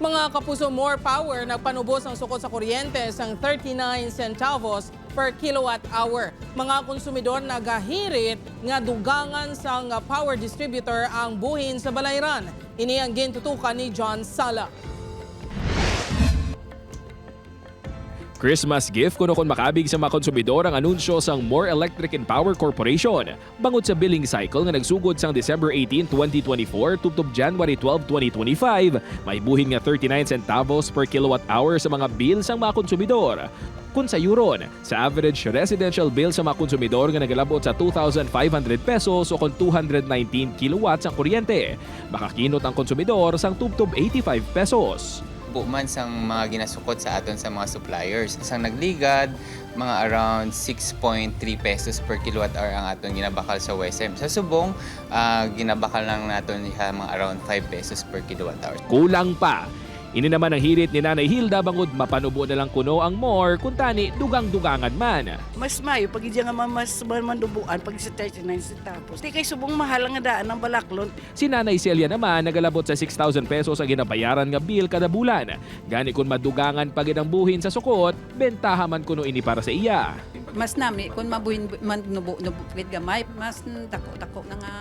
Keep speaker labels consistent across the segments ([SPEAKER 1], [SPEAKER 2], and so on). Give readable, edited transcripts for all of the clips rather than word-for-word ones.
[SPEAKER 1] Mga kapuso, more power, nagpanubos ang sukot sa kuryente sang 39 centavos per kilowatt hour. Mga konsumidor nagahirit nga dugangan sang power distributor ang buhin sa balayran. Ini ang gintutukan ni John Sala.
[SPEAKER 2] Christmas gift kuno kon makabig sa mga konsumidor ang anunsyo sang More Electric and Power Corporation. Bangod sa billing cycle nga nagsugod sang December 18, 2024 tubtob January 12, 2025, may buhin nga 39 centavos per kilowatt hour sa mga bill sang mga konsumidor. Kung sa euron, sa average residential bill sa mga konsumidor nga nagalabot sa 2,500 pesos o kung 219 kilowatts ang kuryente, makakinot ang konsumidor sang tubtob 85 pesos.
[SPEAKER 3] Man sang mga ginasukot sa aton sa mga suppliers. Sang nagligad, mga around 6.3 pesos per kilowatt hour ang aton ginabakal sa WSM. Sa subong, ginabakal lang naton mga around 5 pesos per kilowatt hour.
[SPEAKER 2] Kulang pa. Ini naman ang hirit ni Nanay Hilda bangod mapanubo na lang kuno ang more kung tani dugang-dugangan man.
[SPEAKER 4] Mas mayo pag hindi nga mas mandubuan pag sa 39 centavos. Di kay subong mahal nga daan ng balaklon.
[SPEAKER 2] Si Nanay Celia naman nagalabot sa 6,000 pesos ang ginabayaran nga bill kada bulan. Gani kung madugangan pagid ang buhin sa sukot, bentaha man kuno ini para sa iya.
[SPEAKER 5] Mas nami kung mabuhin man nubo gamay mas tako na nga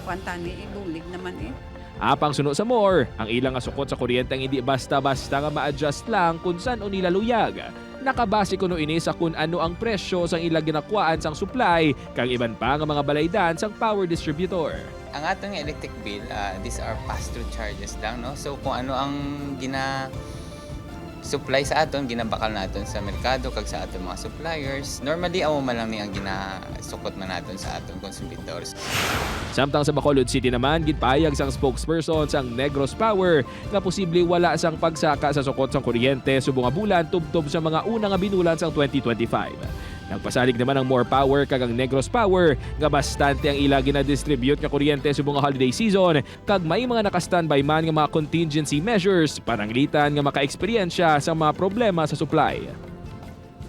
[SPEAKER 5] kwantani ibulig naman eh.
[SPEAKER 2] Apang suno sa more, ang ilang nga sukot sa kuryente ang hindi basta-basta nga ma-adjust lang kung saan o nila luyag. Nakabase kuno ini sa kung ano ang presyo sang ilang ginakuan sang supply kang iban pa nga mga balaydan sang power distributor.
[SPEAKER 3] Ang atong electric bill, these are pass-through charges lang, no? So kung ano ang supply sa aton, ginabakal naton sa merkado kag sa aton mga suppliers. Normally, amo man lang ni ang ginasukot man naton sa aton consumidors.
[SPEAKER 2] Samtang sa Bacolod City naman, gitpayag sang spokesperson sang Negros Power nga posible wala sang pagsaka sa sukot sang kuryente subong nga bulan tubtob sa mga una nga binulan sang 2025. Nagpasalig naman ang More Power kag ang Negros Power nga bastante ang ila gina-distribute nga kuryente subong nga holiday season kag may mga naka-standby man nga mga contingency measures pananglitan nga maka-eksperyensya sa mga problema sa supply.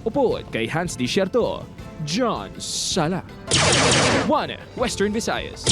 [SPEAKER 2] Upod kay Hans Desierto, John Sala. 1 Western Visayas.